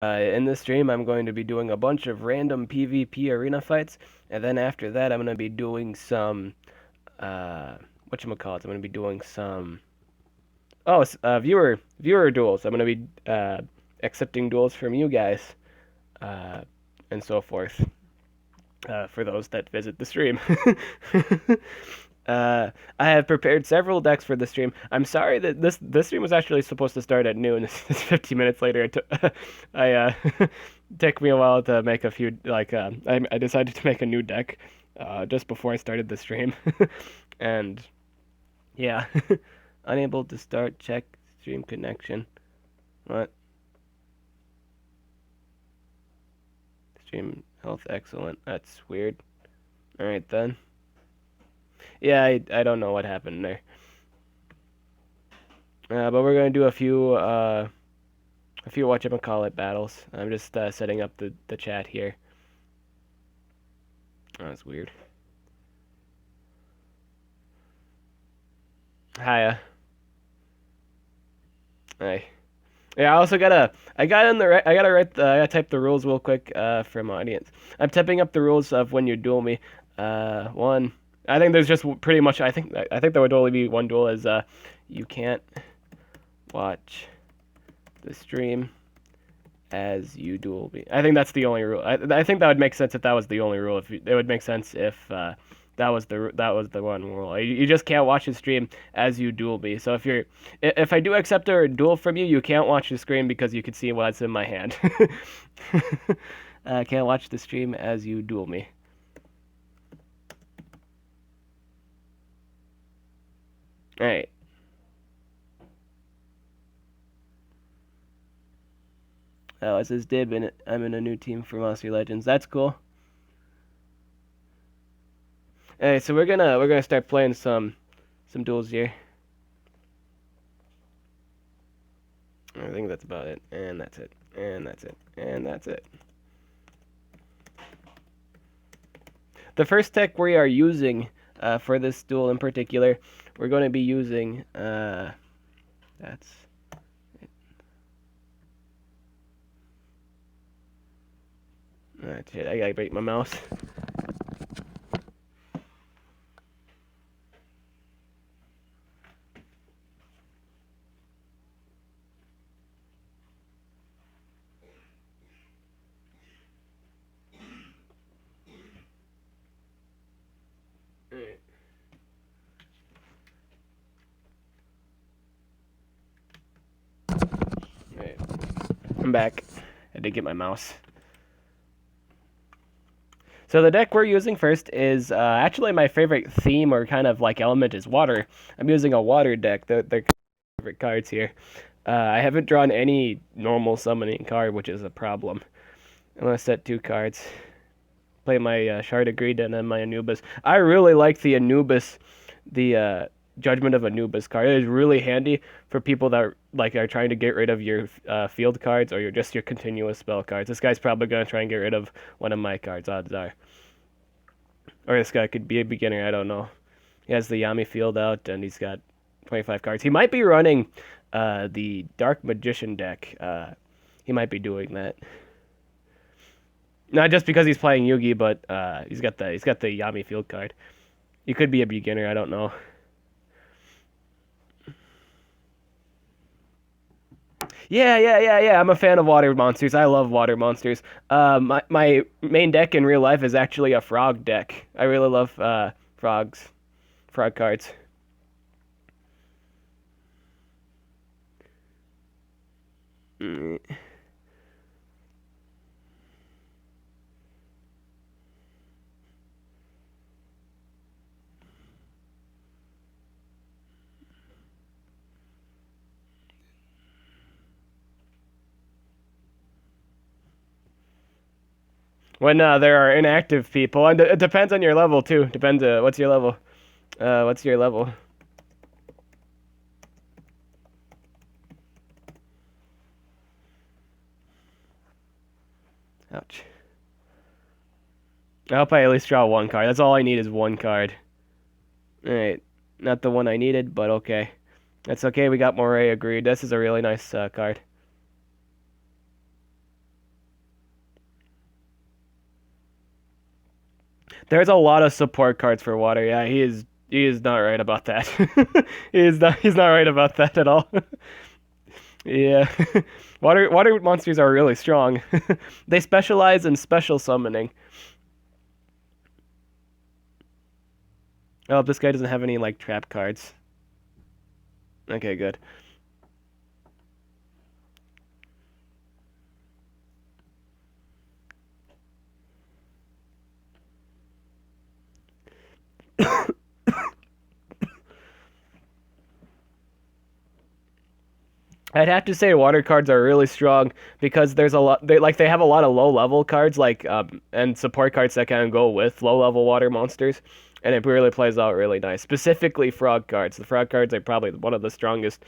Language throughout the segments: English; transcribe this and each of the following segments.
In this stream, I'm going to be doing a bunch of random PvP arena fights, and then after that, I'm going to be doing some, whatchamacallit, I'm going to be doing some, viewer duels. I'm going to be, accepting duels from you guys, uh, and so forth, for those that visit the stream. Uh, I have prepared several decks for the stream. I'm sorry that this stream was actually supposed to start at noon. It's 50 minutes later. It took took me a while to make a few I decided to make a new deck just before I started the stream, and yeah, unable to start. Check stream connection. What? Stream health excellent. That's weird. All right then. Yeah, I don't know what happened there. But we're gonna do a few whatchamacallit battles. I'm just setting up the chat here. Oh, that's weird. Hiya. Hi. Yeah, I also I gotta type the rules real quick from audience. I'm typing up the rules of when you duel me. One. I think there's just pretty much. I think there would only be one duel. Is you can't watch the stream as you duel me. I think that's the only rule. I think that would make sense if that was the only rule. If it would make sense if that was the one rule. You just can't watch the stream as you duel me. So if I do accept a duel from you, you can't watch the screen because you can see what's in my hand. Can't watch the stream as you duel me. All right. Oh, it says Dib, and I'm in a new team for Monster Legends. That's cool. Alright, so we're gonna start playing some duels here. I think that's about it, and that's it, and that's it, and that's it. The first tech we are using for this duel in particular, we're going to be using that's it. Shit, I gotta break my mouse. Alright. Alright. I'm back. I had to get my mouse. So the deck we're using first is actually my favorite theme or kind of like element is water. I'm using a water deck. They're favorite cards here. I haven't drawn any normal summoning card, which is a problem. I'm gonna set 2 cards. Play my Shard Agreed and then my Anubis. I really like the Anubis, the Judgment of Anubis card. It is really handy for people that are trying to get rid of your field cards or your continuous spell cards. This guy's probably gonna try and get rid of one of my cards, odds are. Or this guy could be a beginner, I don't know. He has the Yami field out and he's got 25 cards. He might be running the Dark Magician deck. He might be doing that. Not just because he's playing Yugi, but he's got the Yami field card. He could be a beginner, I don't know. Yeah. I'm a fan of water monsters. I love water monsters. My main deck in real life is actually a frog deck. I really love frog cards. Mm. When there are inactive people, and it depends on your level too. Depends. What's your level? What's your level? Ouch. I hope I at least draw 1 card. That's all I need is 1 card. Alright. Not the one I needed, but okay. That's okay. We got Moray agreed. This is a really nice card. There's a lot of support cards for water. Yeah, he is not right about that. He's not right about that at all. Yeah. Water monsters are really strong. They specialize in special summoning. Oh, this guy doesn't have any like trap cards. Okay, good. I'd have to say water cards are really strong because there's a lot they have a lot of low level cards like and support cards that can go with low level water monsters and it really plays out really nice. Specifically frog cards. The frog cards are probably one of the strongest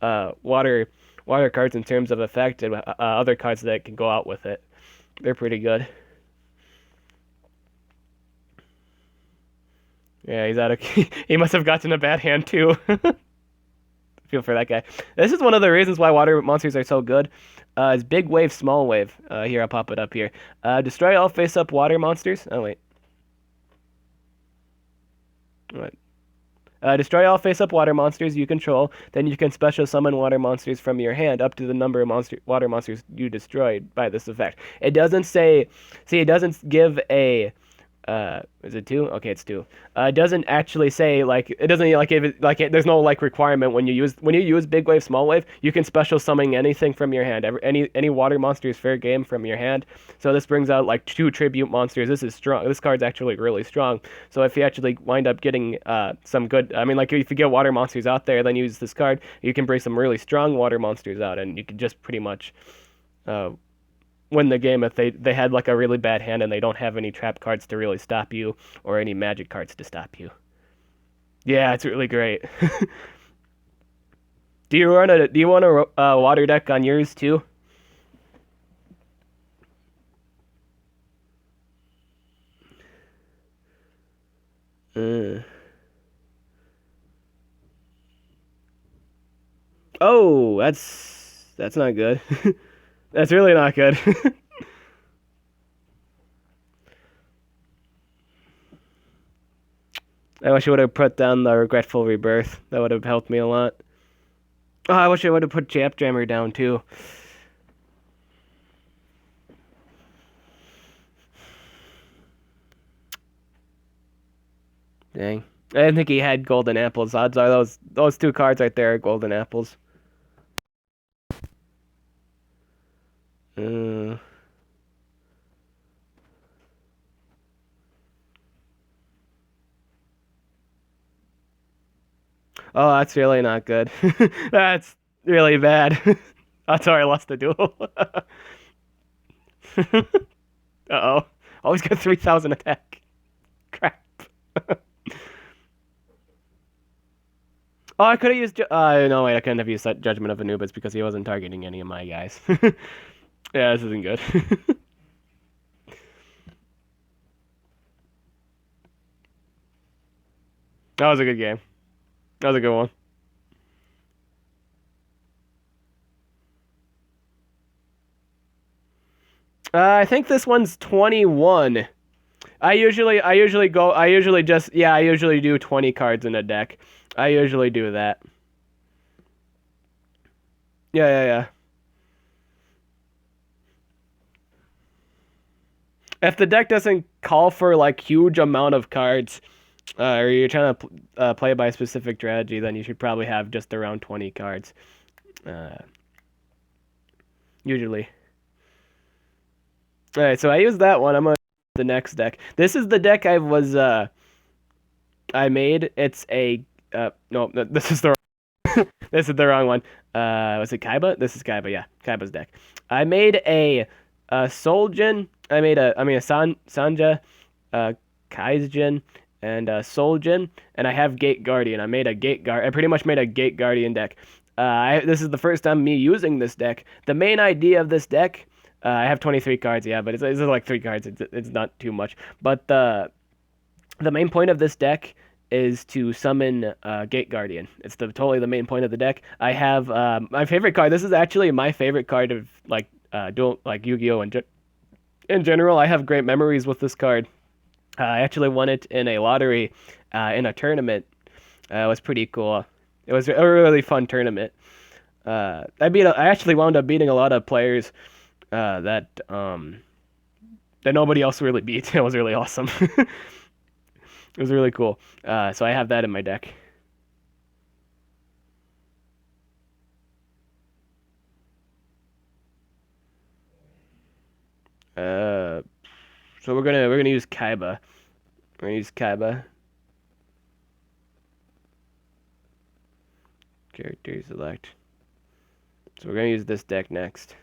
water cards in terms of effect and other cards that can go out with it. They're pretty good. Yeah, he's out of he must have gotten a bad hand too. Feel for that guy. This is one of the reasons why water monsters are so good. Is big wave, small wave. Here, I'll pop it up here. Destroy all face-up water monsters. Oh wait. What? Destroy all face-up water monsters you control. Then you can special summon water monsters from your hand up to the number of water monsters you destroyed by this effect. It doesn't say. See, it doesn't give a is it two? Okay, it's two. It doesn't actually say like it doesn't like if it, like it, there's no like requirement when you use big wave, small wave, you can special summon anything from your hand. Any water monster is fair game from your hand. So this brings out like two tribute monsters. This is strong. This card's actually really strong. So if you actually wind up getting some good, I mean like if you get water monsters out there, then use this card, you can bring some really strong water monsters out, and you can just pretty much. Win the game if they had like a really bad hand and they don't have any trap cards to really stop you or any magic cards to stop you. Yeah, it's really great. Do you want a water deck on yours too? Uh. Oh, that's not good. That's really not good. I wish I would have put down the Regretful Rebirth. That would have helped me a lot. Oh, I wish I would have put Jap Jammer down too. Dang. I didn't think he had golden apples. Odds are those two cards right there are golden apples. Uh, oh, that's really not good. That's really bad. That's how I lost the duel. Uh-oh. Always got 3,000 attack. Crap. Oh, I could have used. No, wait, I couldn't have used that Judgment of Anubis because he wasn't targeting any of my guys. Yeah, this isn't good. That was a good game. That was a good one. I think this one's 21. I usually do 20 cards in a deck. I usually do that. Yeah, yeah, yeah. If the deck doesn't call for like huge amount of cards, or you're trying to play by a specific strategy, then you should probably have just around 20 cards. Uh, Usually. All right, so I used that one. I'm gonna the next deck. This is the deck I made. It's a no, this is the this is the wrong one. Was it Kaiba? This is Kaiba. Yeah, Kaiba's deck. I made a Soljin. I mean a Sanja, Kaizjin, and Soljin, and I have Gate Guardian. I made a Gate Guard. I pretty much made a Gate Guardian deck. This is the first time me using this deck. The main idea of this deck. I have 23 cards, yeah, but it's like 3 cards. It's not too much. But the main point of this deck is to summon Gate Guardian. It's totally the main point of the deck. I have my favorite card. This is actually my favorite card of like dual like Yu-Gi-Oh! In general. I have great memories with this card. I actually won it in a lottery, in a tournament. It was pretty cool. It was a really fun tournament. I actually wound up beating a lot of players that nobody else really beat. It was really awesome. It was really cool. So I have that in my deck. Uh, so we're gonna use Kaiba. We're gonna use Kaiba. Character select. So we're gonna use this deck next.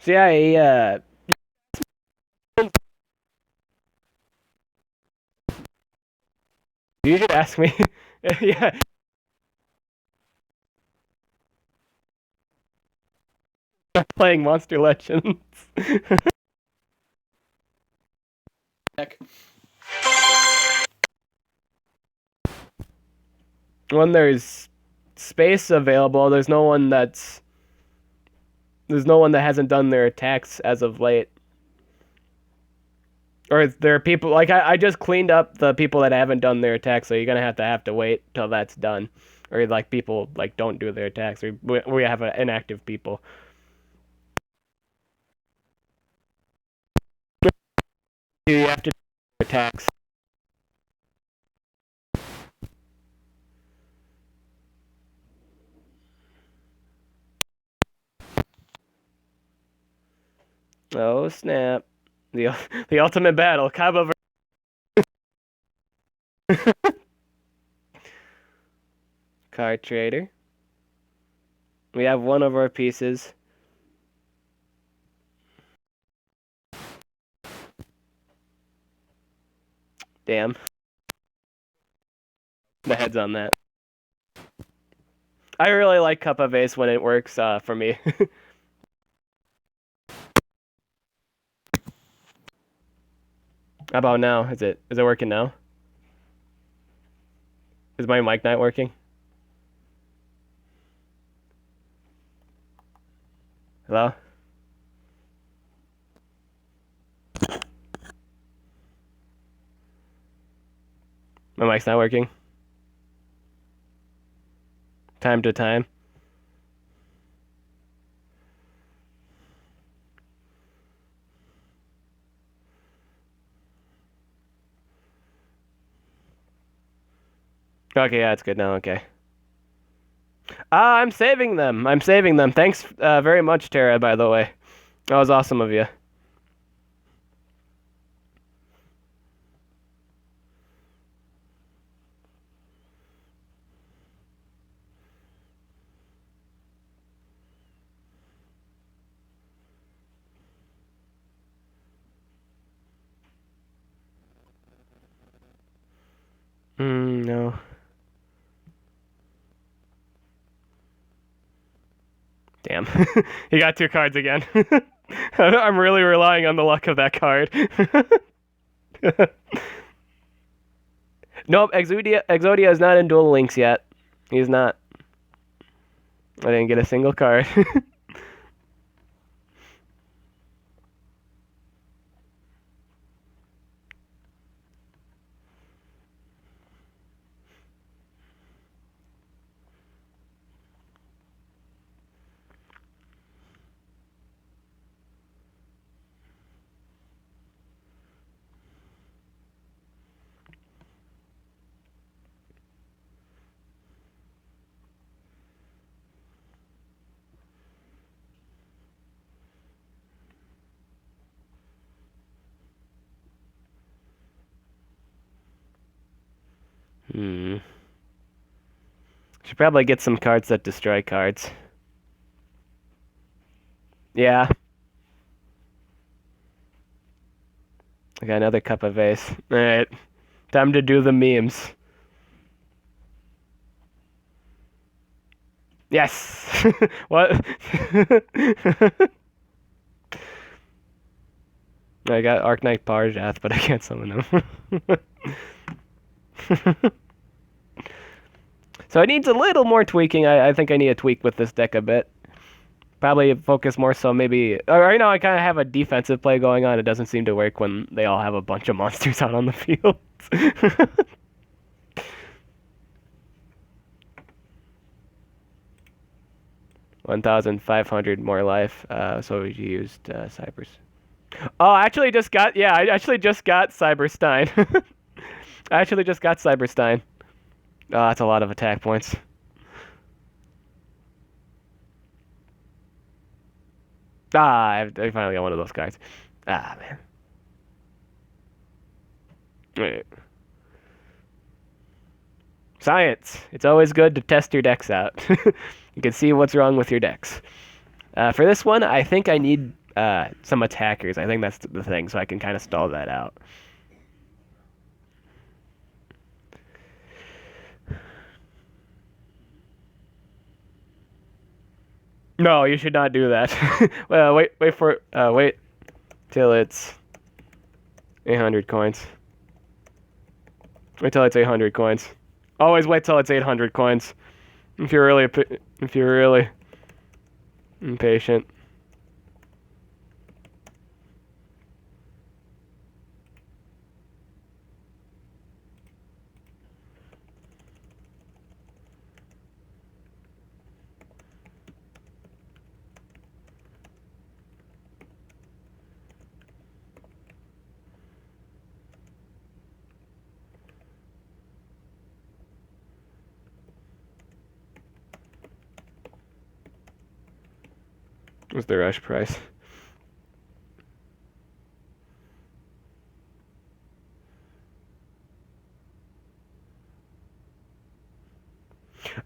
So yeah, you should ask me. Yeah, playing Monster Legends. Deck. When there's space available, there's no one that hasn't done their attacks as of late. Or there are people like I just cleaned up the people that haven't done their attacks, so you're gonna have to wait till that's done. Or like people like don't do their attacks. We have inactive people. You have to do attacks. Oh snap! The the ultimate battle, Kaiba. Card trader. We have one of our pieces. Damn. The head's on that. I really like Cup of Ace when it works for me. How about now? Is it working now? Is my mic not working? Hello? My mic's not working. Time to time. Okay, yeah, it's good now. Okay. I'm saving them. I'm saving them. Thanks very much, Tara, by the way. That was awesome of you. No. Damn. He got two cards again. I'm really relying on the luck of that card. Nope, Exodia is not in Duel Links yet. He's not. I didn't get a single card. Hmm. Should probably get some cards that destroy cards. Yeah. I got another cup of ace. Alright. Time to do the memes. Yes! What? I got Arknight Parjath, but I can't summon him. So it needs a little more tweaking. I think I need to tweak with this deck a bit. Probably focus more so maybe. Right now, I kind of have a defensive play going on. It doesn't seem to work when they all have a bunch of monsters out on the field. 1,500 more life. So we used Cybers. Oh, I actually just got. Yeah, I actually just got Cyberstein. I actually just got Cyberstein. Oh, that's a lot of attack points. I finally got one of those cards. Ah, man. Wait. Science. It's always good to test your decks out. You can see what's wrong with your decks. For this one, I think I need some attackers. I think that's the thing, so I can kind of stall that out. No, you should not do that. Well, wait till it's 800 coins. Wait till it's 800 coins. Always wait till it's 800 coins. If you're really impatient. What's the rush price?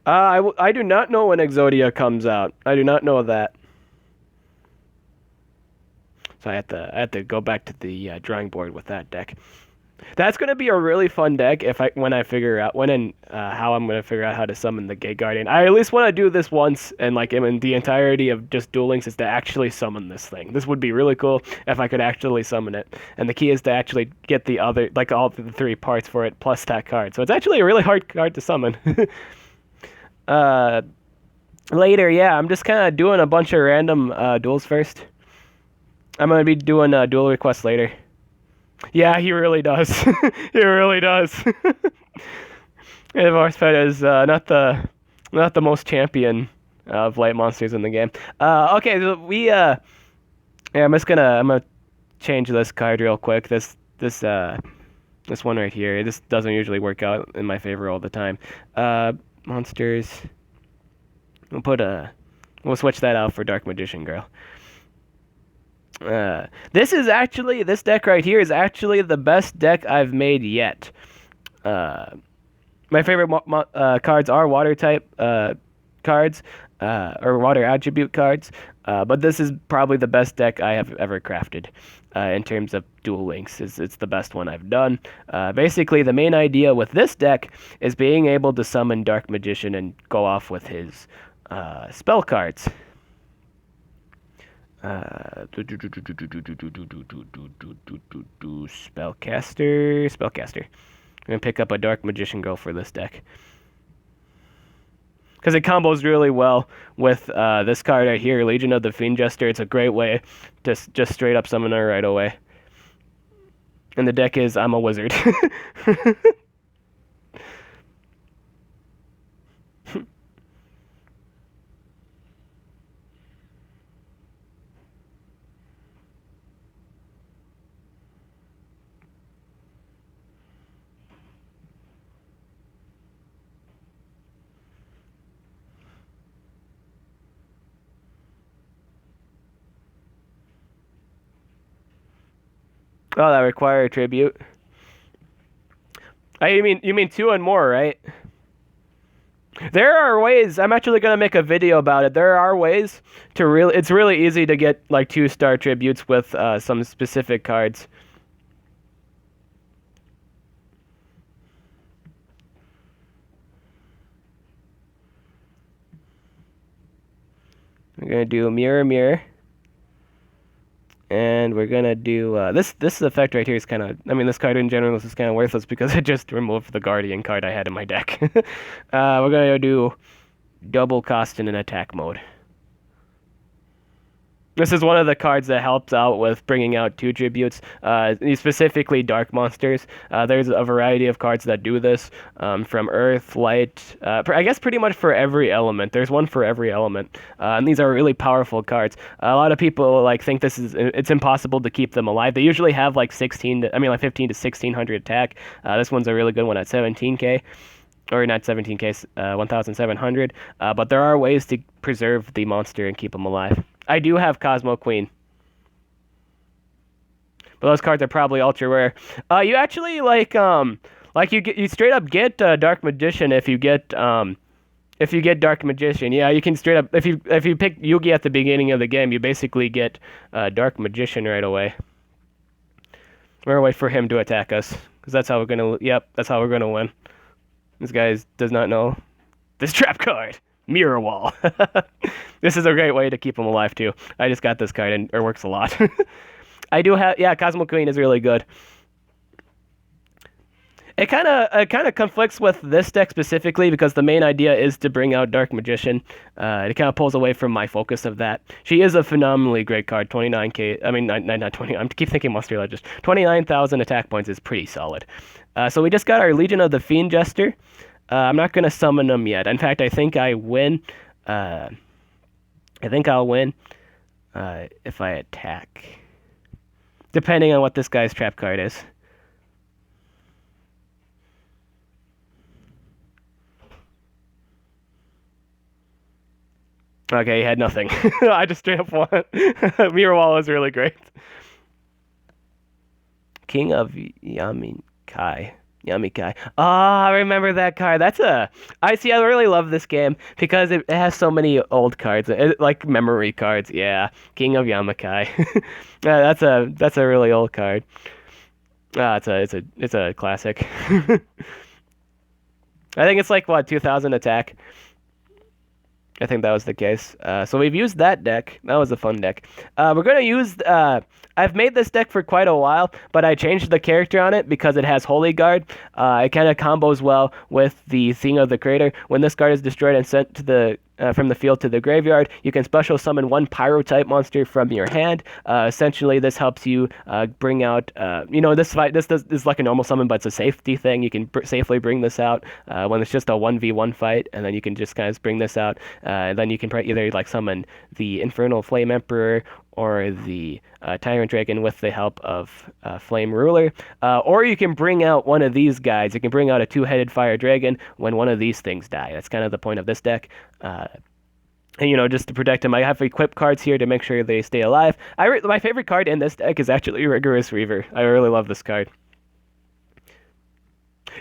I do not know when Exodia comes out. I do not know that. So I have to go back to the drawing board with that deck. That's gonna be a really fun deck when I figure out how I'm gonna figure out how to summon the Gate Guardian. I at least want to do this once, and like in the entirety of just Duel Links is to actually summon this thing. This would be really cool if I could actually summon it. And the key is to actually get the other, like all the three parts for it plus that card. So it's actually a really hard card to summon. Later, yeah, I'm just kind of doing a bunch of random duels first. I'm gonna be doing duel requests later. Yeah, he really does. He really does. And Varsped is not the most champion of light monsters in the game. Okay, so yeah, I'm gonna change this card real quick. This one right here. This doesn't usually work out in my favor all the time. Monsters. We'll switch that out for Dark Magician Girl. This deck right here is actually the best deck I've made yet. My favorite cards are water type cards or water attribute cards, but this is probably the best deck I have ever crafted in terms of Duel Links. It's the best one I've done. Basically, the main idea with this deck is being able to summon Dark Magician and go off with his spell cards. Spellcaster. I'm gonna pick up a Dark Magician Girl for this deck because it combos really well with this card right here, Legion of the Fiend Jester. It's a great way to just straight up summon her right away. And the deck is I'm a wizard. Oh, that require a tribute. You mean 2 and more, right? There are ways. I'm actually gonna make a video about it. There are ways to It's really easy to get like 2-star tributes with some specific cards. We're gonna do mirror. And we're gonna do this effect right here is kind of. I mean, this card in general is kind of worthless because I just removed the Guardian card I had in my deck. We're gonna do double cost in an attack mode. This is one of the cards that helps out with bringing out two tributes, specifically dark monsters. There's a variety of cards that do this, from Earth, Light, I guess pretty much for every element. There's one for every element, and these are really powerful cards. A lot of people like think it's impossible to keep them alive. They usually have like 15 to 1600 attack. This one's a really good one at 17k. Or not 17k, 1,700. But there are ways to preserve the monster and keep them alive. I do have Cosmo Queen, but those cards are probably ultra rare. You actually like you straight up get Dark Magician if you get Dark Magician. Yeah, you can straight up if you pick Yugi at the beginning of the game, you basically get Dark Magician right away. We're gonna wait for him to attack us because that's how we're gonna. Yep, that's how we're gonna win. This guy does not know this trap card. Mirror Wall. This is a great way to keep him alive too. I just got this card and it works a lot. I do have, yeah, Cosmo Queen is really good. It kind of conflicts with this deck specifically because the main idea is to bring out Dark Magician. It kind of pulls away from my focus of that. She is a phenomenally great card. 29k. I mean, not 20. I keep thinking Monster Legends. 29,000 attack points is pretty solid. So we just got our Legion of the Fiend Jester. I'm not gonna summon them yet. In fact, I think I win. I think I'll win if I attack, depending on what this guy's trap card is. Okay, he had nothing. I just straight up won. Mirror Wall is really great. King of Yamikai. Yamikai. Oh, I remember that card. I really love this game because it has so many old cards, like memory cards. Yeah, King of Yamikai. That's a really old card. It's a classic. I think it's like what 2000 attack. I think that was the case. So we've used that deck. That was a fun deck. We're going to use... I've made this deck for quite a while, but I changed the character on it because it has Holy Guard. It kind of combos well with the Thing of the Crater. When this card is destroyed and sent to the from the field to the graveyard, you can special summon one Pyro-type monster from your hand. Essentially, this helps you bring out... this is like a normal summon, but it's a safety thing. You can safely bring this out when it's just a 1v1 fight, and then you can just kind of bring this out. And then you can either like summon the Infernal Flame Emperor or the Tyrant Dragon with the help of Flame Ruler. Or you can bring out one of these guys. You can bring out a two-headed Fire Dragon when one of these things die. That's kind of the point of this deck. And, just to protect them, I have equip cards here to make sure they stay alive. My favorite card in this deck is actually Rigorous Reaver. I really love this card.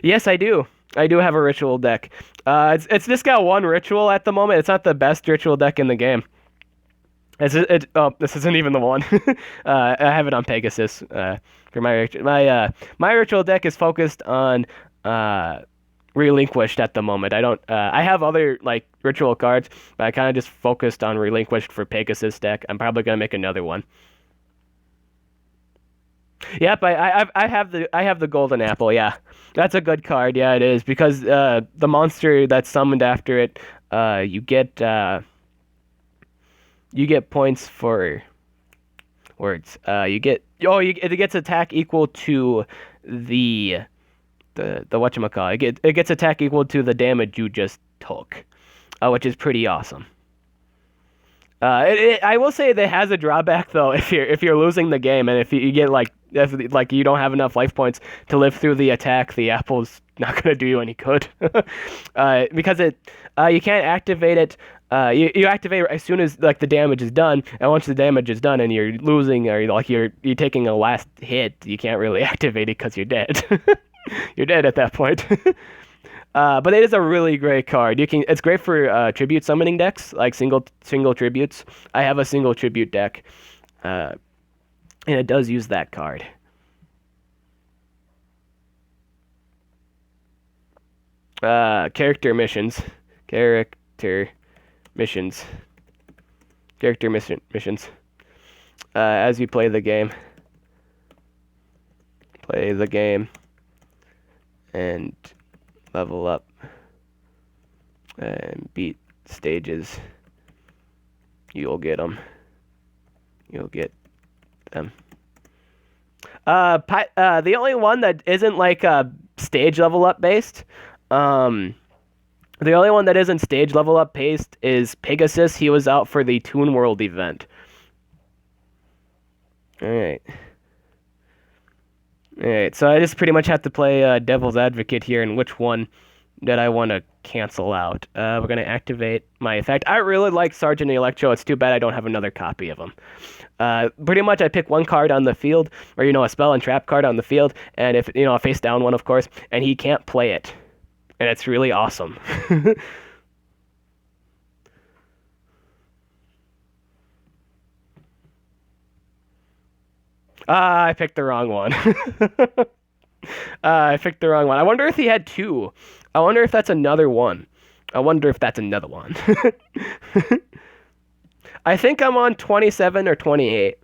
Yes, I do. I do have a ritual deck. It's just got one ritual at the moment. It's not the best ritual deck in the game. This isn't even the one. I have it on Pegasus for my ritual deck is focused on Relinquished at the moment. I have other like ritual cards, but I kind of just focused on Relinquished for Pegasus deck. I'm probably gonna make another one. Yep, I have the Golden Apple. Yeah, that's a good card. Yeah, it is because the monster that's summoned after it, you get points for words. It gets attack equal to the whatchamacallit. It gets attack equal to the damage you just took, which is pretty awesome. I will say that it has a drawback though. If you're losing the game and if you get if you don't have enough life points to live through the attack, the apple's not gonna do you any good. Because you can't activate it. You activate it as soon as like the damage is done, and once the damage is done and you're losing or you're taking a last hit, you can't really activate it because you're dead. You're dead at that point. But it is a really great card. It's great for tribute summoning decks, like single tributes. I have a single tribute deck, and it does use that card. Character missions. As you play the game. And level up and beat stages, you'll get them. You'll get them. The only one that isn't like stage level up based, the only one that isn't stage level up based is Pegasus. He was out for the Toon World event. All right. All right. So I just pretty much have to play Devil's Advocate here, and which one that I want to cancel out. We're gonna activate my effect. I really like Sergeant Electro. It's too bad I don't have another copy of him. Pretty much I pick one card on the field, or a spell and trap card on the field, and if a face down one, of course, and he can't play it, and it's really awesome. I picked the wrong one. I picked the wrong one. I wonder if he had two. I wonder if that's another one. I wonder if that's another one. I think I'm on 27 or 28.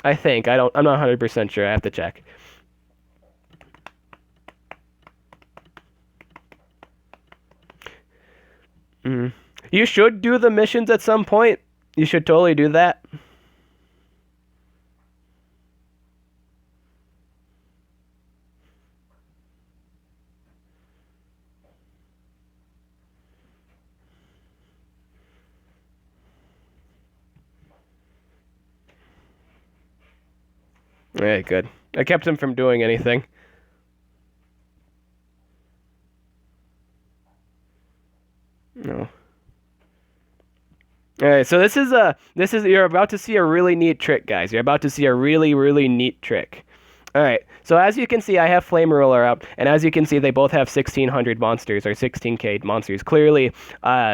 I think. I'm not 100% sure. I have to check. You should do the missions at some point. You should totally do that. All right, good. I kept him from doing anything. No. All right, so this is you're about to see a really neat trick, guys. You're about to see a really, really neat trick. All right, so as you can see, I have Flame Ruler out, and as you can see, they both have 1600 monsters, or 16k monsters. Clearly,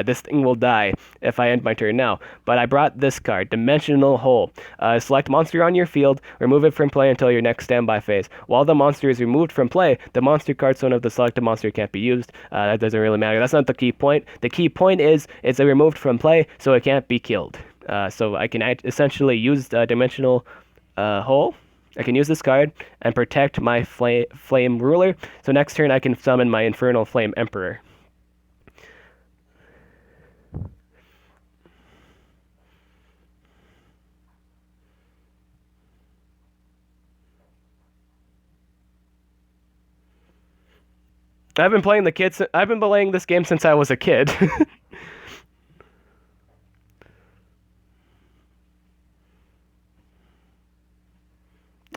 this thing will die if I end my turn now, but I brought this card, Dimensional Hole. Select monster on your field, remove it from play until your next standby phase. While the monster is removed from play, the monster card zone of the selected monster can't be used. That doesn't really matter. That's not the key point. The key point is it's removed from play, so it can't be killed. So I can essentially use Dimensional Hole. I can use this card and protect my Flame Ruler. So next turn I can summon my Infernal Flame Emperor. I've been playing this game since I was a kid.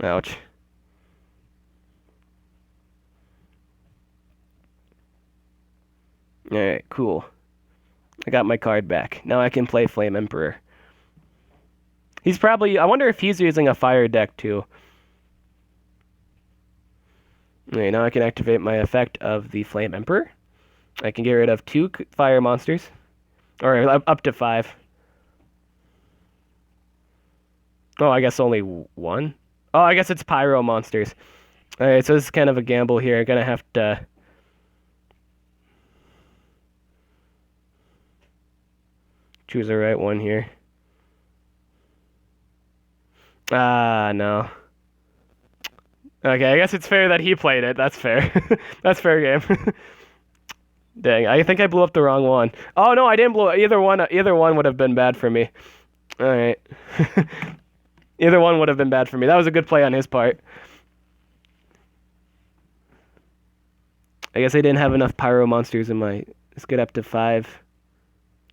Ouch. Alright, cool. I got my card back. Now I can play Flame Emperor. I wonder if he's using a fire deck too. Alright, now I can activate my effect of the Flame Emperor. I can get rid of 2 fire monsters. Or up to 5. Oh, I guess only 1? Oh, I guess it's pyro monsters. Alright, so this is kind of a gamble here. I'm gonna have to... choose the right one here. No. Okay, I guess it's fair that he played it. That's fair. That's fair game. Dang, I think I blew up the wrong one. Oh, no, I didn't blow it. Either one would have been bad for me. Alright. Either one would have been bad for me. That was a good play on his part. I guess I didn't have enough pyro monsters in my... Let's get up to 5.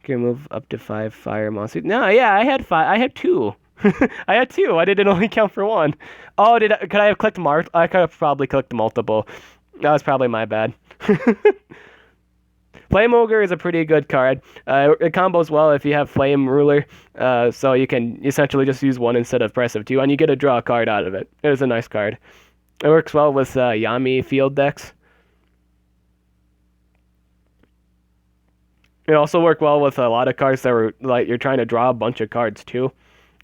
Can move up to 5 fire monsters. No, yeah, I had 5. I had 2. I had 2. Why did it only count for 1? Oh, could I have clicked I could have probably clicked multiple. That was probably my bad. Flame Ogre is a pretty good card. It combos well if you have Flame Ruler, so you can essentially just use 1 instead of press of 2, and you get to draw a card out of it. It is a nice card. It works well with Yami field decks. It also worked well with a lot of cards that were like you're trying to draw a bunch of cards too.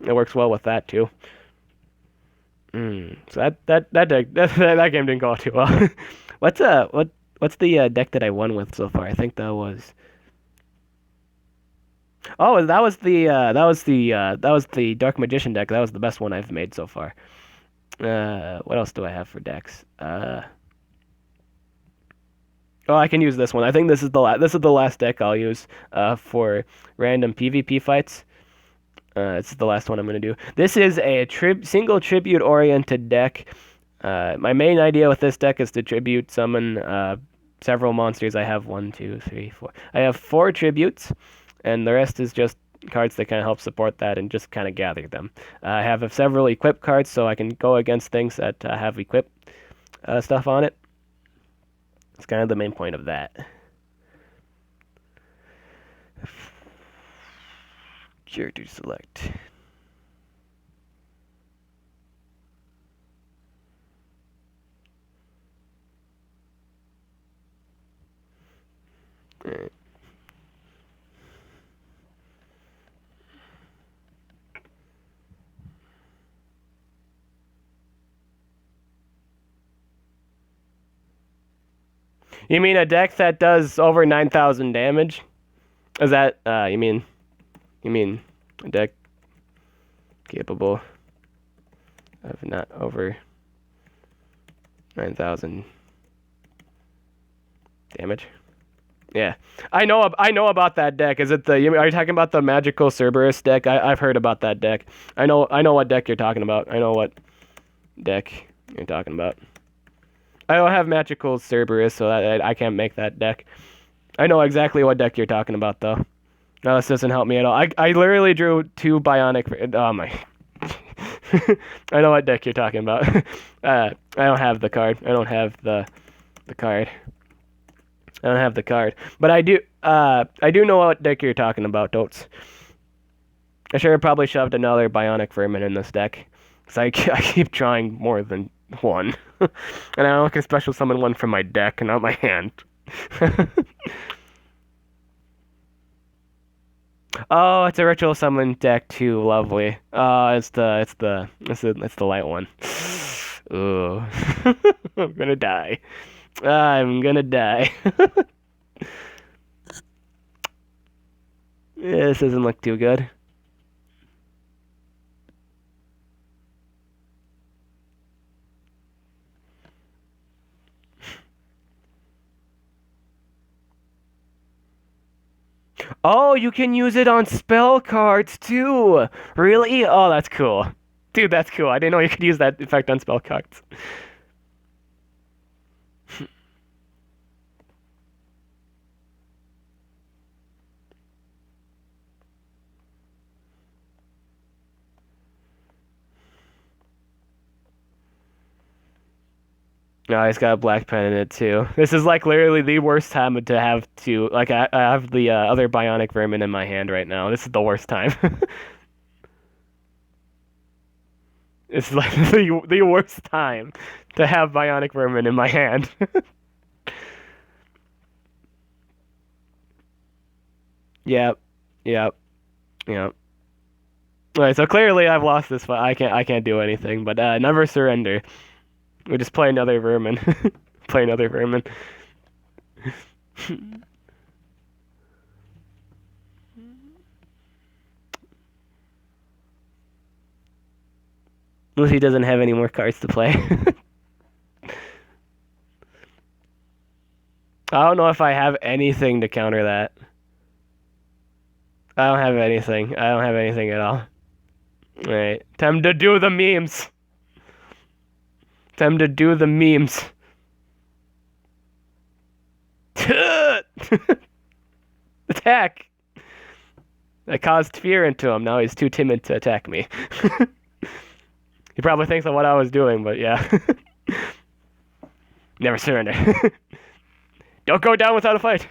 It works well with that too. So that game didn't go too well. What's the deck that I won with so far? I think that was. Oh, that was the Dark Magician deck. That was the best one I've made so far. What else do I have for decks? Oh, I can use this one. I think this is the last deck I'll use for random PvP fights. It's the last one I'm going to do. This is a single tribute-oriented deck. My main idea with this deck is to tribute summon several monsters. I have 1, 2, 3, 4. I have 4 tributes, and the rest is just cards that kind of help support that and just kind of gather them. I have several equip cards, so I can go against things that have equip stuff on it. It's kind of the main point of that. Character select. Alright. You mean a deck that does over 9,000 damage? Is that you mean a deck capable of not over 9,000 damage? Yeah, I know about that deck. Is it the? Are you talking about the magical Cerberus deck? I've heard about that deck. I know what deck you're talking about. I know what deck you're talking about. I don't have magical Cerberus, so I can't make that deck. I know exactly what deck you're talking about, though. No, this doesn't help me at all. I literally drew 2 bionic. Oh my! I know what deck you're talking about. I don't have the card. I don't have the card. I don't have the card, but I do know what deck you're talking about, Totes. I should have probably shoved another Bionic Vermin in this deck, because I keep trying more than one. And I only can special summon one from my deck and not my hand. Oh, it's a ritual summon deck too, lovely. It's the light one. Ooh. I'm gonna die. I'm gonna die. Yeah, this doesn't look too good. Oh, you can use it on spell cards too. Really? Oh, that's cool. Dude, that's cool. I didn't know you could use that effect on spell cards. No, he's got a black pen in it too. This is like literally the worst time to have to like I have the other bionic vermin in my hand right now. This is the worst time. It's like the worst time to have bionic vermin in my hand. Yep, yep, yep. Alright, so clearly I've lost this fight. I can't do anything, but never surrender. We just play another vermin. Play another vermin. Unless he doesn't have any more cards to play. I don't know if I have anything to counter that. I don't have anything. I don't have anything at all. Alright, time to do the memes. Time to do the memes. Attack! I caused fear into him. Now he's too timid to attack me. He probably thinks of what I was doing, but yeah. Never surrender. Don't go down without a fight.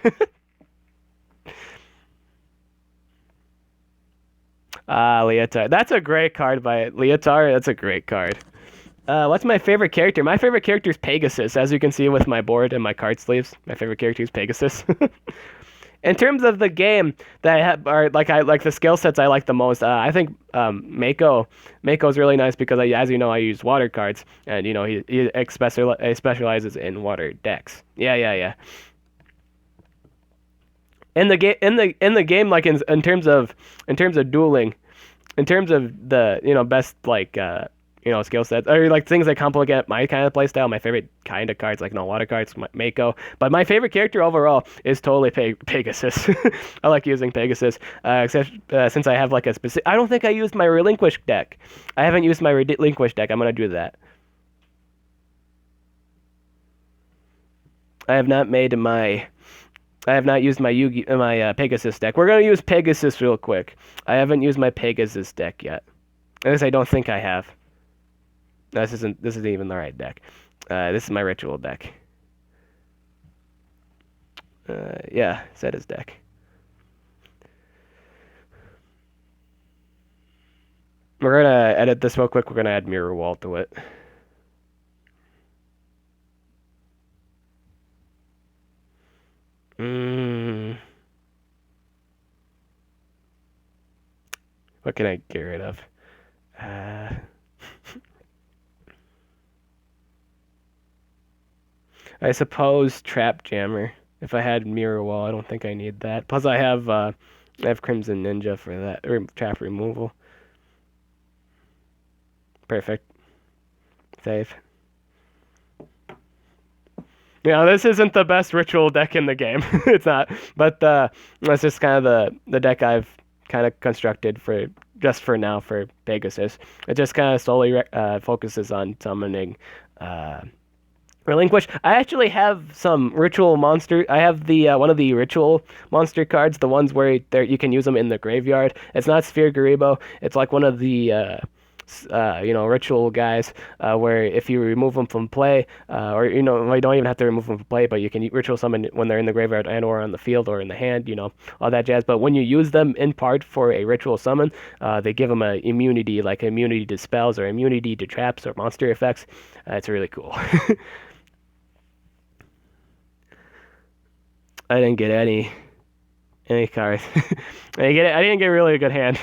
Leotard. That's a great card by Leotard. That's a great card. What's my favorite character? My favorite character is Pegasus, as you can see with my board and my card sleeves. My favorite character is Pegasus. In terms of the game that I have, or like the skill sets I like the most, I think Mako's really nice because as you know, I use water cards, and you know he specializes in water decks. Yeah. In the game, like in terms of dueling, in terms of the best like skill sets or like things that complement my kind of playstyle. My favorite kind of cards, like water cards, Mako. But my favorite character overall is totally Pegasus. I like using Pegasus, except since I have like a specific. I don't think I used my Relinquish deck. I haven't used my Relinquish deck. I'm gonna do that. I have not made my. I have not used my Pegasus deck. We're gonna use Pegasus real quick. I haven't used my Pegasus deck yet. At least I don't think I have. This isn't even the right deck. This is my ritual deck. Yeah, Zeta's deck. We're gonna edit this real quick. We're gonna add Mirror Wall to it. What can I get rid of? I suppose Trap Jammer. If I had Mirror Wall, I don't think I need that. Plus, I have Crimson Ninja for that, or trap removal. Perfect. Save. This isn't the best ritual deck in the game. It's not, but that's just kind of the deck I've kind of constructed for just for now for Pegasus. It just kind of solely focuses on summoning Relinquish. I actually have some ritual monster. I have the one of the ritual monster cards, the ones where you can use them in the graveyard. It's not Sphere Garibo. It's like one of the ritual guys where if you remove them from play, or you don't even have to remove them from play, but you can ritual summon when they're in the graveyard and or on the field or in the hand, all that jazz. But when you use them in part for a ritual summon, they give them a immunity, like immunity to spells or immunity to traps or monster effects. It's really cool. I didn't get any cards. I didn't get really a good hand.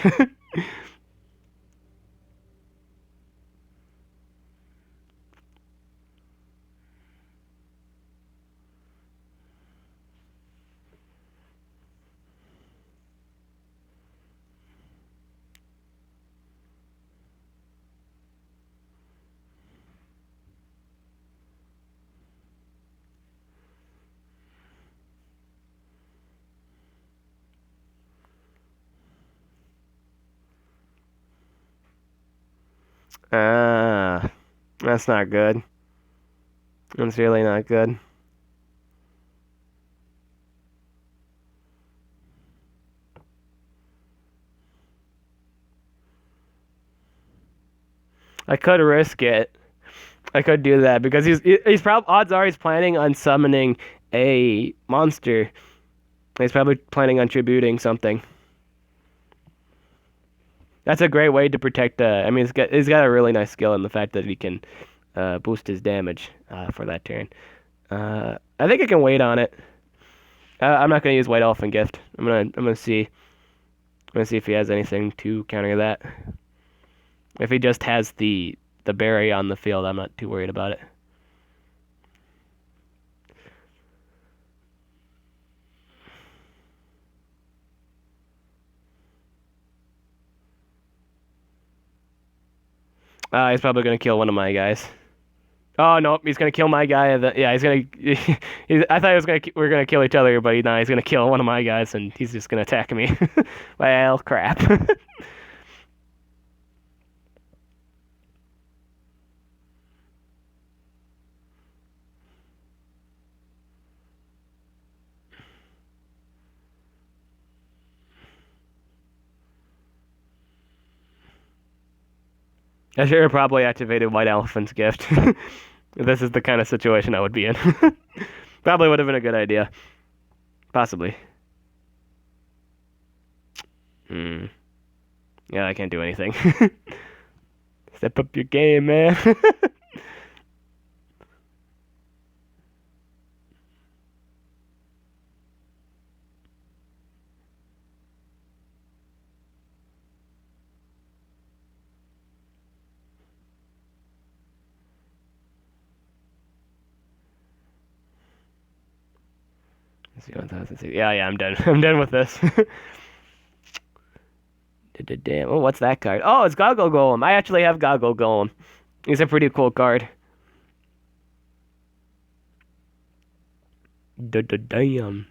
Ah, that's not good. That's really not good. I could risk it. I could do that because he's probably odds are he's planning on summoning a monster. He's probably planning on tributing something. That's a great way to protect. I mean, he's got a really nice skill in the fact that he can boost his damage for that turn. I think I can wait on it. I'm not gonna use White Elephant Gift. I'm gonna see. I'm gonna see if he has anything to counter that. If he just has the berry on the field, I'm not too worried about it. He's probably gonna kill one of my guys. Oh no, he's gonna kill my guy. Yeah, he's gonna. I thought we're gonna kill each other, but he's gonna kill one of my guys, and he's just gonna attack me. Well, crap. I should have probably activated White Elephant's gift. This is the kind of situation I would be in. Probably would have been a good idea. Possibly. Hmm. Yeah, I can't do anything. Step up your game, man. Let's see, 1000. Yeah, I'm done. I'm done with this. Damn. Oh, what's that card? Oh, it's Goggle Golem. I actually have Goggle Golem. He's a pretty cool card. Damn.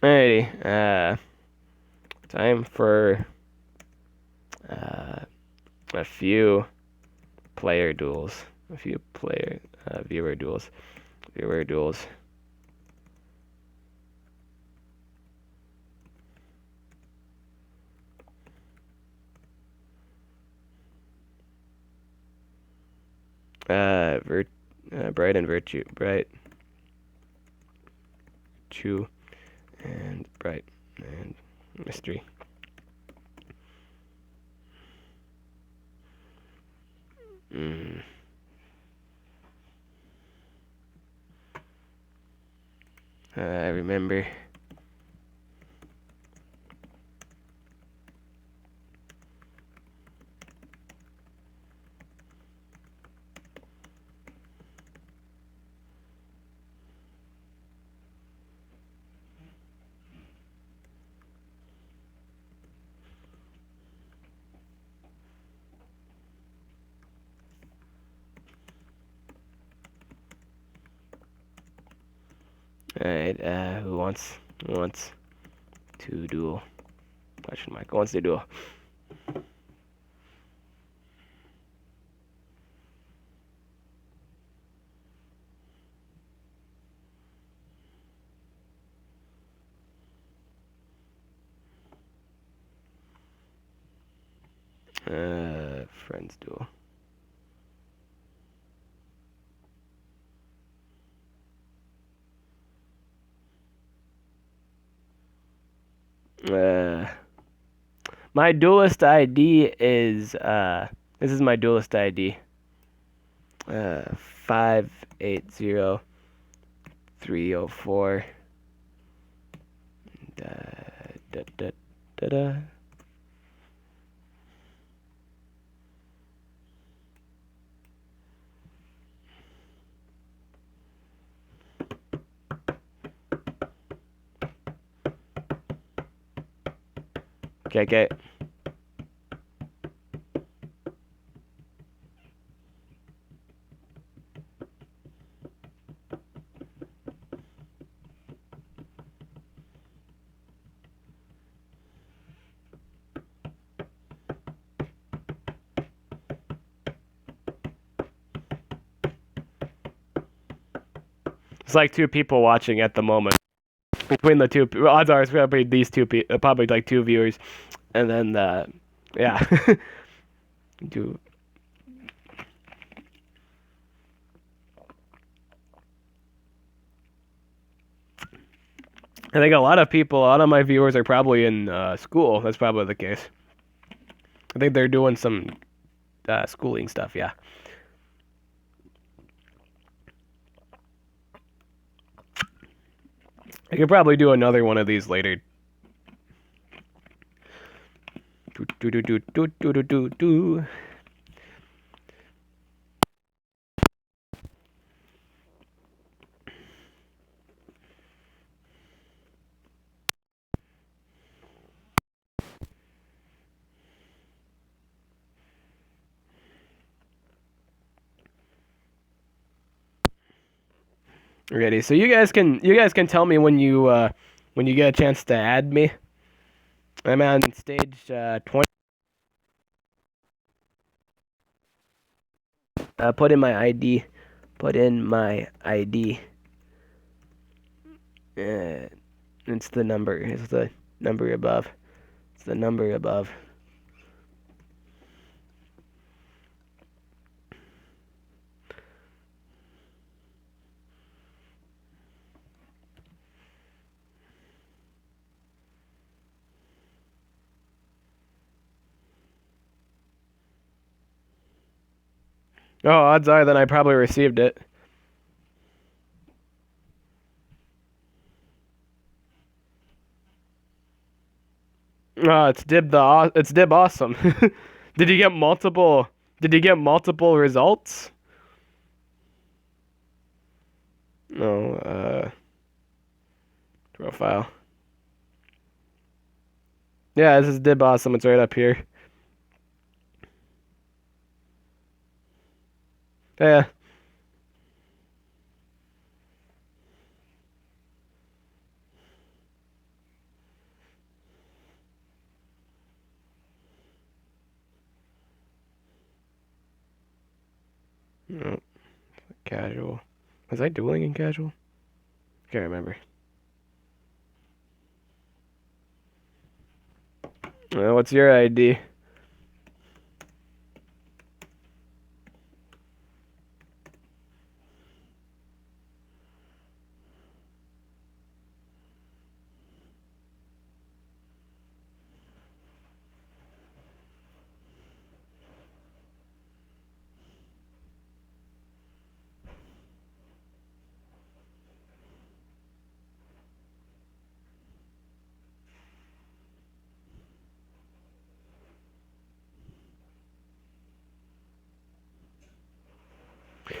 Alrighty. Time for uh, a few player duels. A few player viewer duels. Viewer duels. Bright and Virtue. Bright. Chew. And Bright. And Mystery. I remember. Alright, who wants to duel? Question mark. Who wants to duel? Friends duel. My duelist ID is this is my duelist ID. 580304. Da, da, da, da, da. Okay. It's like two people watching at the moment. Between the two, odds are it's probably these two people, probably like two viewers, and then yeah, do. I think a lot of my viewers are probably in school. That's probably the case. I think they're doing some schooling stuff. Yeah. I could probably do another one of these later. Do. Ready. So you guys can tell me when you get a chance to add me. I'm on stage 20. Put in my ID. Put in my ID. It's the number. It's the number above. It's the number above. Oh, odds are then I probably received it. It's Dib Awesome. Did you get multiple? Did you get multiple results? No. Profile. Yeah, this is Dib Awesome. It's right up here. Yeah. No, casual. Was I dueling in casual? Can't remember. What's your ID?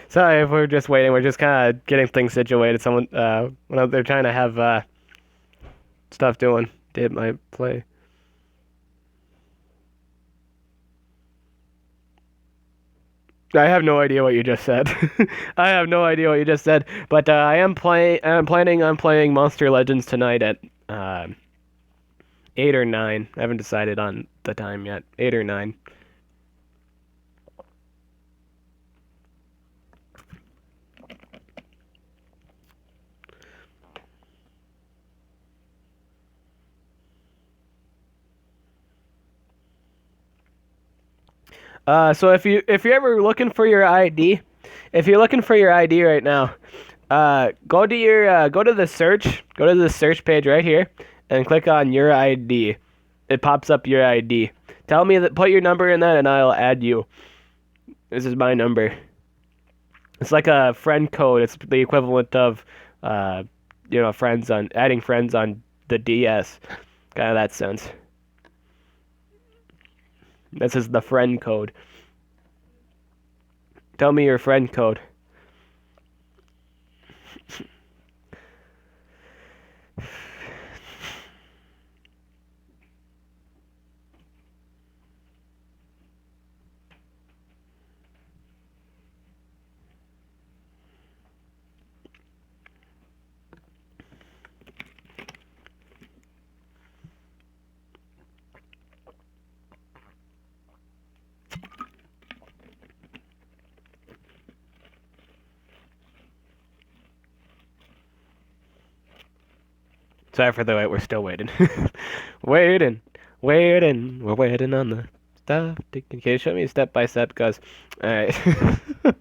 Sorry if we're just waiting. We're just kind of getting things situated. Someone, they're trying to have stuff doing. Did my play? I have no idea what you just said. I have no idea what you just said. But I am playing. I'm planning on playing Monster Legends tonight at 8 or 9. I haven't decided on the time yet. 8 or 9. So if you're ever looking for your ID, if you're looking for your ID right now, go to the search page right here, and click on your ID. It pops up your ID. Tell me that put your number in that, and I'll add you. This is my number. It's like a friend code. It's the equivalent of, uh, friends on adding friends on the DS. Kind of that sense. This is the friend code. Tell me your friend code. Sorry for the wait. We're still waiting. Waiting. We're waiting on the stuff. Can you show me step by step? Cause, all right. All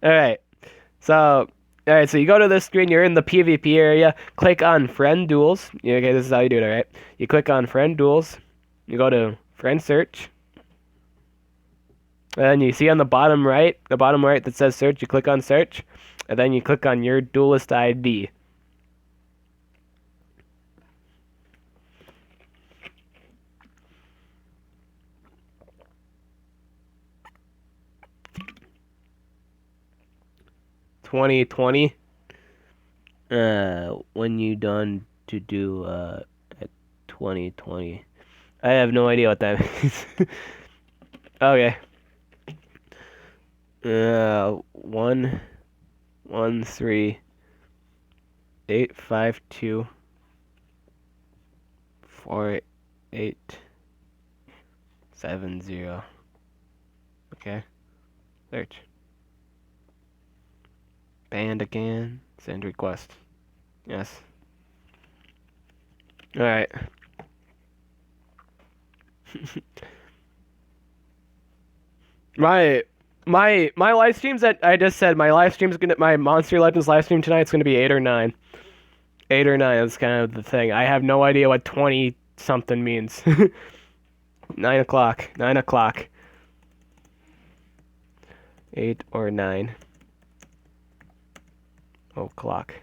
right. So, all right. So you go to this screen. You're in the PvP area. Click on Friend Duels. Okay, this is how you do it. All right. You click on Friend Duels. You go to Friend Search. And then you see on the bottom right that says Search. You click on Search, and then you click on your Duelist ID. $20.20. When you done to do at 2020. I have no idea what that means. Okay. 113-852-4870. Okay. Search. Banned again. Send request. Yes. Alright. My live streams that I just said, my Monster Legends live stream tonight's gonna be 8 or 9. 8 or 9 is kind of the thing. I have no idea what 20 something means. 9 o'clock. 9 o'clock. 8 or 9 o'clock.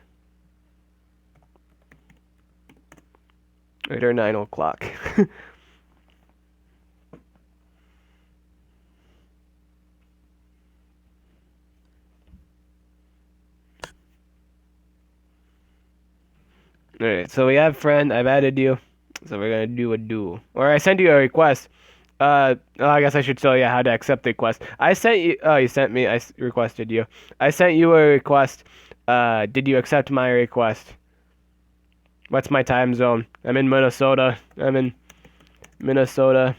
8 or 9 o'clock. Alright, so we have friend. I've added you. So we're gonna do a duel. Or I sent you a request. I guess I should show you how to accept the request. I sent you. Oh, you sent me. Requested you. I sent you a request. Did you accept my request? What's my time zone? I'm in Minnesota. I'm in Minnesota,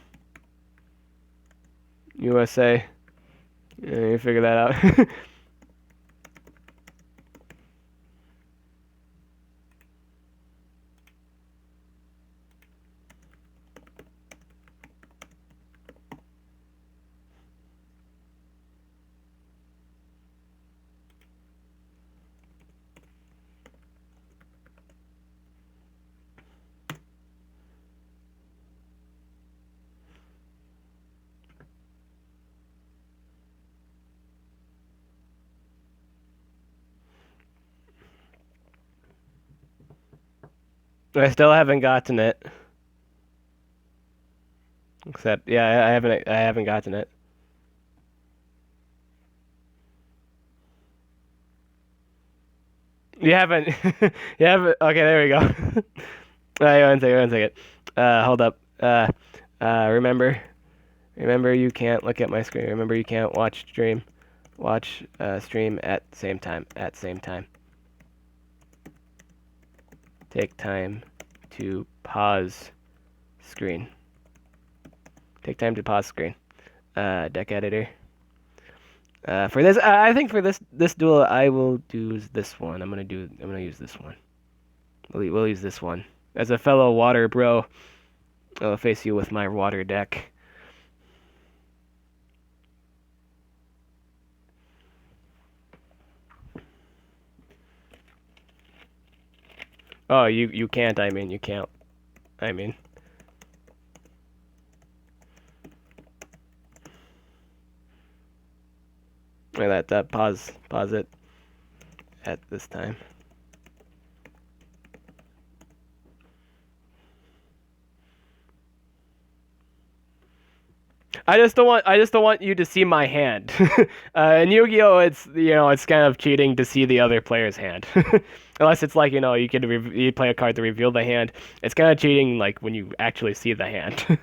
USA. Yeah, you figure that out. I still haven't gotten it. Except, yeah, I haven't. I haven't gotten it. You haven't. You haven't. Okay, there we go. Alright, one second. One second. Hold up. Remember. Remember, you can't look at my screen. Remember, you can't watch stream. Watch stream at same time. At same time. Take time to pause screen. Take time to pause screen. Deck editor. For this, I think for this duel, I will do this one. I'm gonna use this one. We'll use this one. As a fellow water bro, I'll face you with my water deck. Oh, you can't. I mean, you can't. I mean. That pause it at this time. I just don't want you to see my hand. In Yu-Gi-Oh, it's it's kind of cheating to see the other player's hand, unless it's like you play a card to reveal the hand. It's kind of cheating like when you actually see the hand.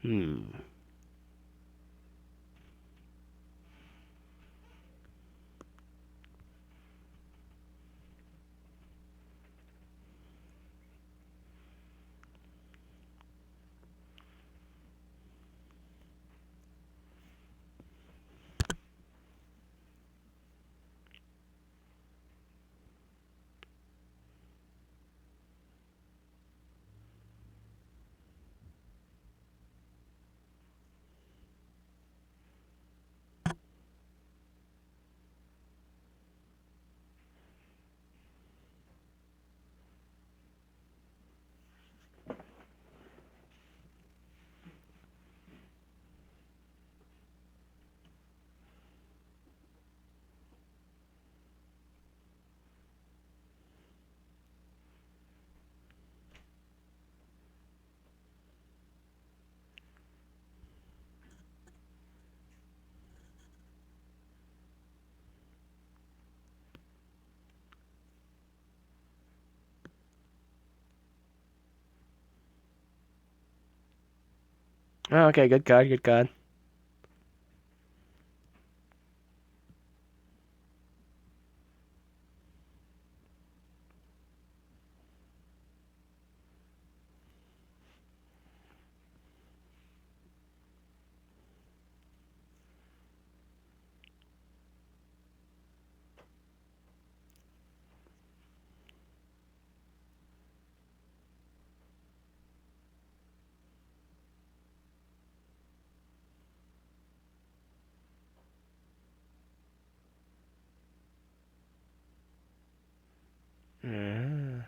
Hmm. Oh, okay, good card, good card. Mm.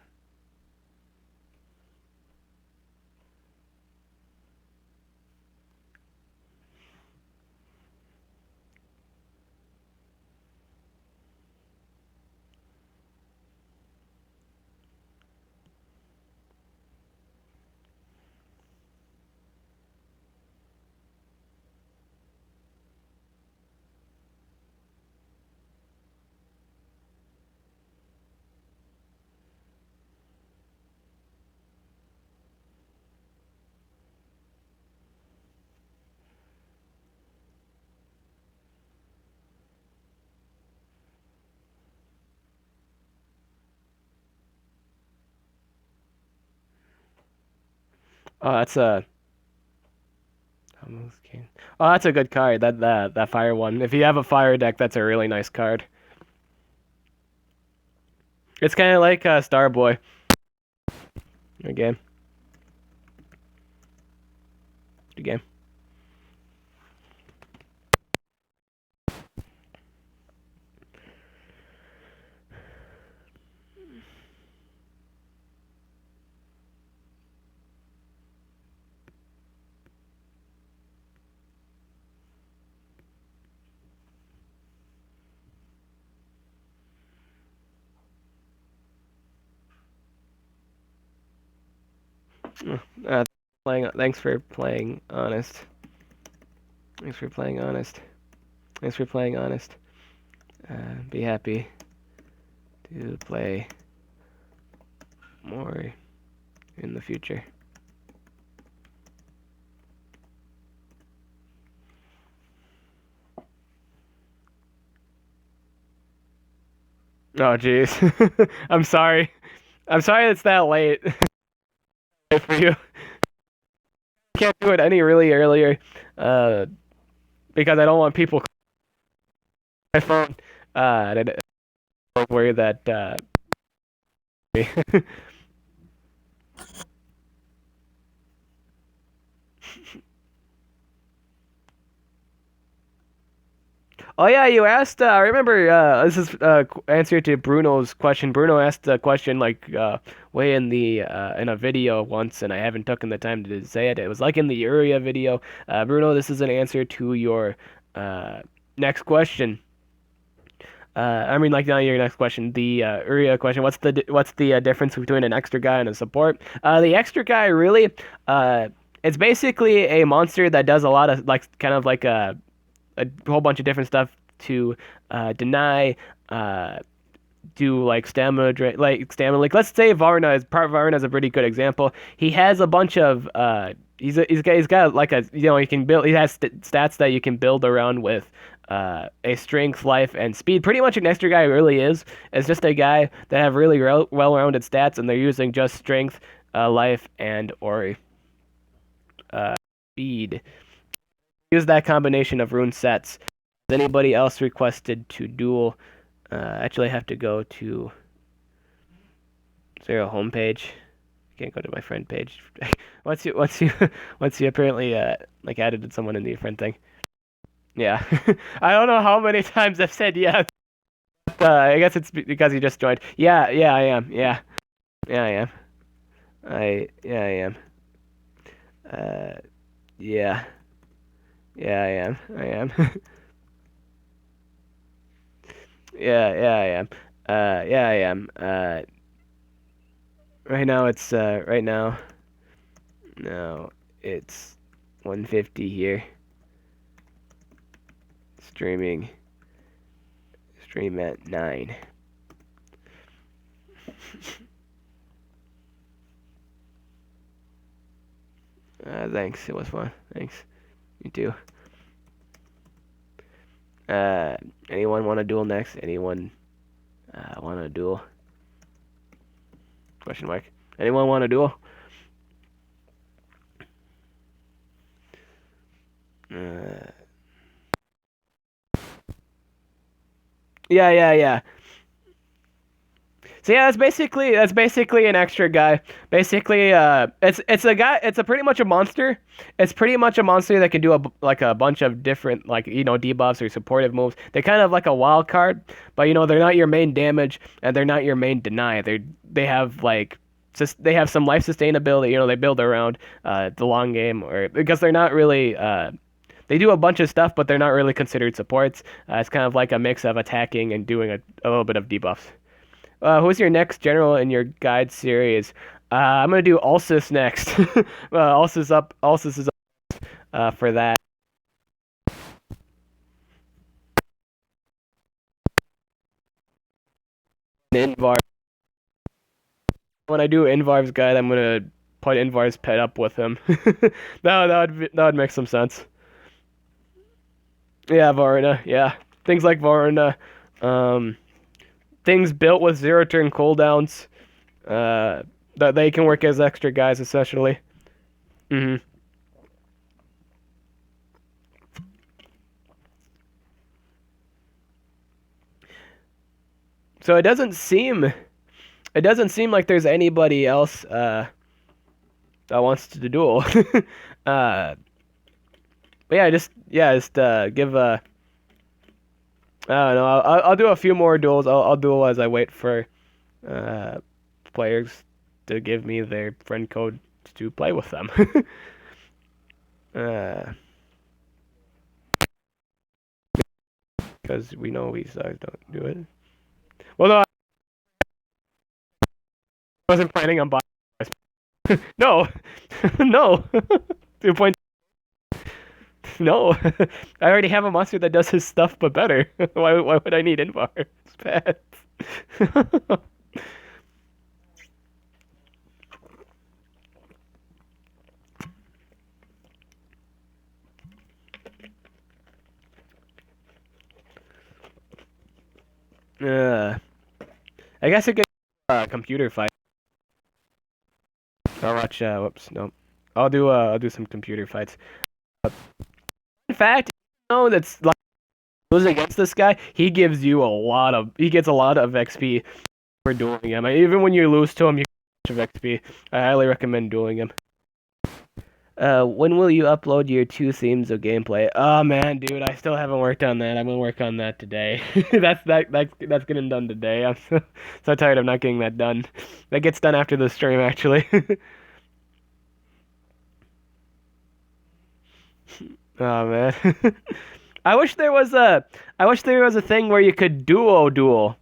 Oh, that's a almost king. Oh, that's a good card. That fire one. If you have a fire deck, that's a really nice card. It's kind of like Starboy. Good game. Good game. Uh, playing. Thanks for playing honest. Thanks for playing honest. Thanks for playing honest. Be happy to play more in the future. Oh, jeez. I'm sorry. I'm sorry it's that late for you. Can't do it any really earlier, uh, because I don't want people calling my phone. And I worry that. Oh yeah, you asked. I remember. This is answer to Bruno's question. Bruno asked a question like way in a video once, and I haven't taken the time to say it. It was like in the Uria video. Bruno, this is an answer to your uh, next question. I mean, like not your next question, the Uria question. What's the difference between an extra guy and a support? The extra guy really, it's basically a monster that does a lot of like kind of like a whole bunch of different stuff to deny, uh, do like stamina. Like let's say Varna is a pretty good example. He has a bunch of he's got like a he can build he has stats that you can build around with. A strength, life, and speed. Pretty much an extra guy really is. It's just a guy that have really well-rounded stats, and they're using just strength, life, and or speed. Use that combination of rune sets. Has anybody else requested to duel? Actually, I have to go to Zero homepage. I can't go to my friend page. once you once you apparently like added someone in the friend thing. Yeah, I don't know how many times I've said yes. I guess it's because you just joined. Yeah, yeah, I am. Yeah, yeah, I am. Yeah, I am. Uh, yeah, yeah, I am. I am. Yeah, yeah, I am. Yeah, I am. Right now. No, it's 150 here. Streaming. Stream at 9. Thanks. It was fun. Thanks. You too. Anyone want to duel next? Anyone want to duel? Question mark. Anyone want to duel? Yeah, yeah, yeah. So yeah, that's basically an extra guy. Basically, it's a guy. It's a pretty much a monster. It's pretty much a monster that can do like a bunch of different like debuffs or supportive moves. They're kind of like a wild card, but they're not your main damage and they're not your main deny. They have like just they have some life sustainability. They build around the long game or because they're not really they do a bunch of stuff, but they're not really considered supports. It's kind of like a mix of attacking and doing a little bit of debuffs. Who's your next general in your guide series? I'm gonna do Ulsis next. Ulsis up. Ulsis is up for that. Invar. When I do Invar's guide, I'm gonna put Invar's pet up with him. That would make some sense. Yeah, Varuna. Yeah, things like Varuna. Um, things built with zero turn cooldowns. That they can work as extra guys essentially. hmm So it doesn't seem like there's anybody else that wants to duel. uh, but just give I don't know. I'll do a few more duels. I'll duel as I wait for uh players to give me their friend code to play with them. uh, because we know we suck. Don't do it. Well, no, I wasn't planning on buying. No, no. 2 points. No, I already have a monster that does his stuff, but better. Why would I need Invar? It's bad. uh, I guess I could computer fight. I'll watch. Whoops, no. I'll do some computer fights. In fact, that's like losing against this guy. He gets a lot of XP for dueling him. Even when you lose to him, you get a bunch of XP. I highly recommend dueling him. When will you upload your 2 themes of gameplay? Oh man, dude, I still haven't worked on that. I'm gonna work on that today. That's getting done today. I'm so tired of not getting that done. That gets done after the stream, actually. Oh man. I wish there was a thing where you could duel.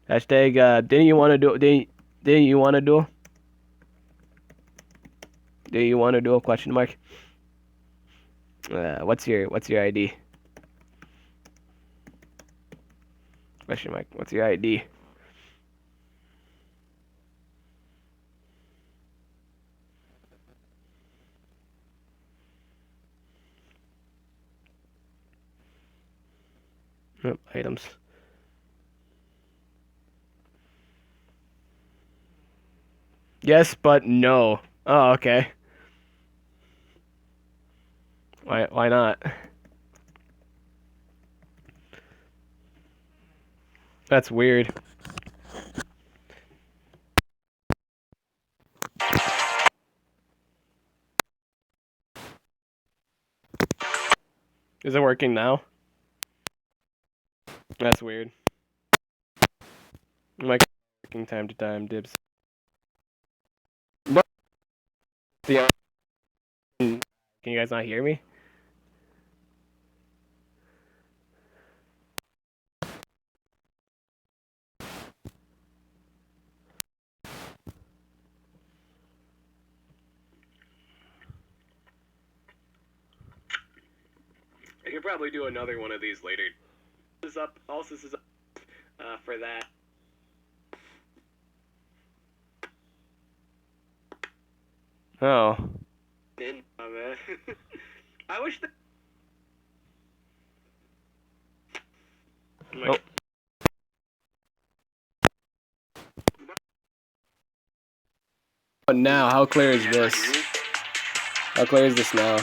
Hashtag didn't you want to do didn't you want to duel? Do you want to duel question mark? What's your ID? Question mark. What's your ID? Oh, items. Yes, but no. Oh, okay. Why not? That's weird. Is it working now? That's weird. My working time to time dibs. What the Can you guys not hear me? I could probably do another one of these later. This is up. Also, this is up for that. Oh. I wish that. Oh. But now, how clear is this? How clear is this now?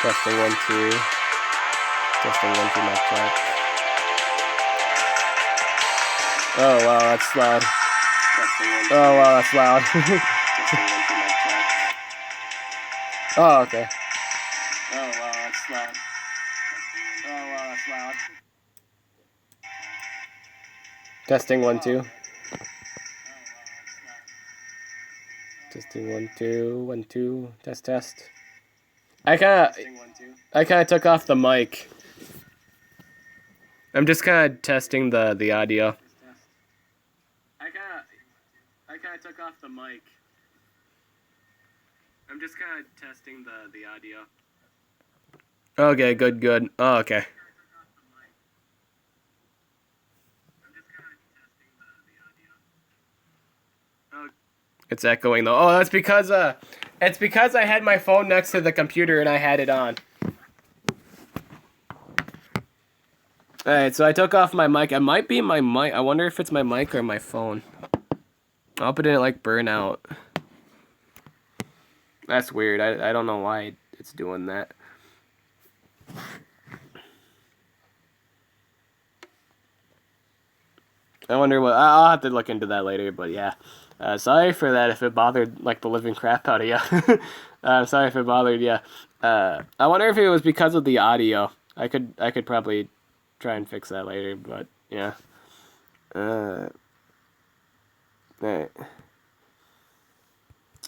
Testing 1, 2. Testing 1, 2, mic check. Oh wow, that's loud. Oh wow, that's loud. Oh, okay. Oh wow, that's loud. Oh wow, that's loud. Testing 1, 2. Testing 1, 2, 1, 2. Test, test. I kind of took off the mic. I'm just kind of testing the audio. I kind of took off the mic. I'm just kind of testing the audio. Okay, good, good. Oh, okay. It's echoing though. Oh, that's because it's because I had my phone next to the computer and I had it on. Alright, so I took off my mic. It might be my mic. I wonder if it's my mic or my phone. I hope it didn't like burn out. That's weird. I don't know why it's doing that. I wonder what. I'll have to look into that later, but yeah. Sorry for that if it bothered like the living crap out of you. Sorry if it bothered you. I wonder if it was because of the audio. I could probably try and fix that later, but yeah. Right.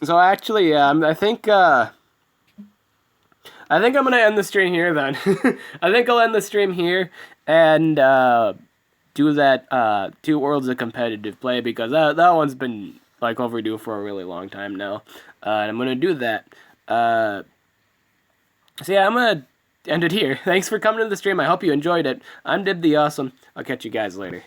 So actually, yeah, I think I'm gonna end the stream here then. I think I'll end the stream here and do that 2 Worlds of Competitive Play because that one's been like overdue for a really long time now. And I'm gonna do that. So yeah, I'm gonna end it here. Thanks for coming to the stream. I hope you enjoyed it. I'm Dib the Awesome. I'll catch you guys later.